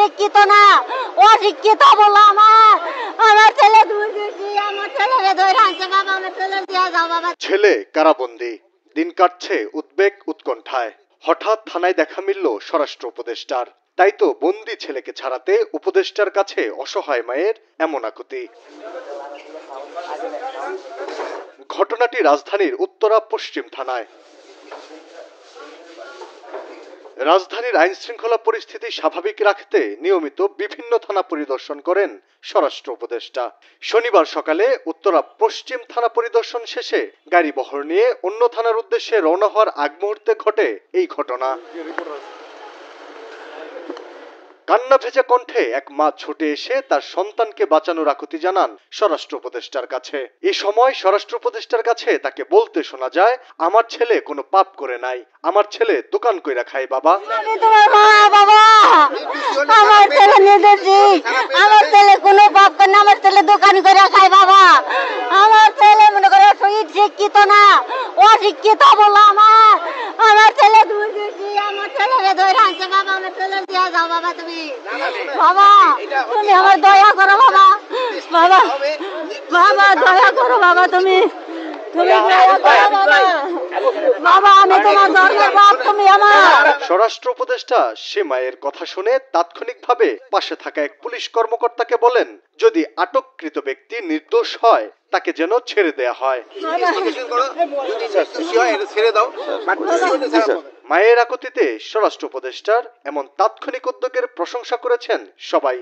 শিক্ষিত না, অশিক্ষিত বলো আমার ছেলে দুর্নীতি, আমার ছেলেরে ধরে আনছে বাবা, আমার ছেলে দিয়া যাও বাবা। ছেলে কারাবন্দী, দিন কাটছে উদ্বেগ উৎকণ্ঠায়। হঠাৎ থানায় দেখা মিলল স্বরাষ্ট্র উপদেষ্টার। তাই তো বন্দি ছেলেকে ছাড়াতে উপদেষ্টার কাছে অসহায় মায়ের এমন আকুতি। ঘটনাটি রাজধানীর উত্তরা পশ্চিম থানায়। রাজধানীর আইন শৃঙ্খলা পরিস্থিতি স্বাভাবিক রাখতে নিয়মিত বিভিন্ন থানা পরিদর্শন করেন স্বরাষ্ট্র উপদেষ্টা। শনিবার সকালে উত্তরা পশ্চিম থানা পরিদর্শন শেষে গাড়ি বহর নিয়ে অন্য থানার উদ্দেশ্যে রওনা হওয়ার আগ মুহূর্তে ঘটে এই ঘটনা। কান্না ভেজা কণ্ঠে এক মা ছুটে এসে তার সন্তানকে বাঁচানোর আকুতি জানান স্বরাষ্ট্র উপদেষ্টার কাছে। এ সময় স্বরাষ্ট্র উপদেষ্টার কাছে তাকে বলতে শোনা যায়, আমার ছেলে কোনো পাপ করে নাই, আমার ছেলে দোকান কইরা খায় বাবা। আমি তোমার মা বাবা, আমার ছেলে নির্দোষী, আমার ছেলে কোনো পাপ করে না, আমার ছেলে দোকান করে খায় বাবা। আমার ছেলে মনে করো শিক্ষিত না, অশিক্ষিত বলো আমার ছেলে দুর্নীতি, আমার ছেলেরে ধরে আনছে বাবা, আমার ছেলে দিয়া যাও বাবা। তুমি বাবা, তুমি আমার দয়া করো বাবা, বাবা বাবা দয়া করো বাবা, তুমি দয়া করো বাবা, বাবা আমি তোমার ধর্মের বাপ, তুমি আমার। স্বরাষ্ট্র উপদেষ্টা সে মায়ের কথা শুনে তাৎক্ষণিকভাবে পাশে থাকা এক পুলিশ কর্মকর্তাকে বলেন, যদি আটককৃত ব্যক্তি নির্দোষ হয় তাকে যেন ছেড়ে দেয়া হয়। মায়ের আকুতিতে স্বরাষ্ট্র উপদেষ্টার এমন তাৎক্ষণিক উদ্যোগের প্রশংসা করেছেন সবাই।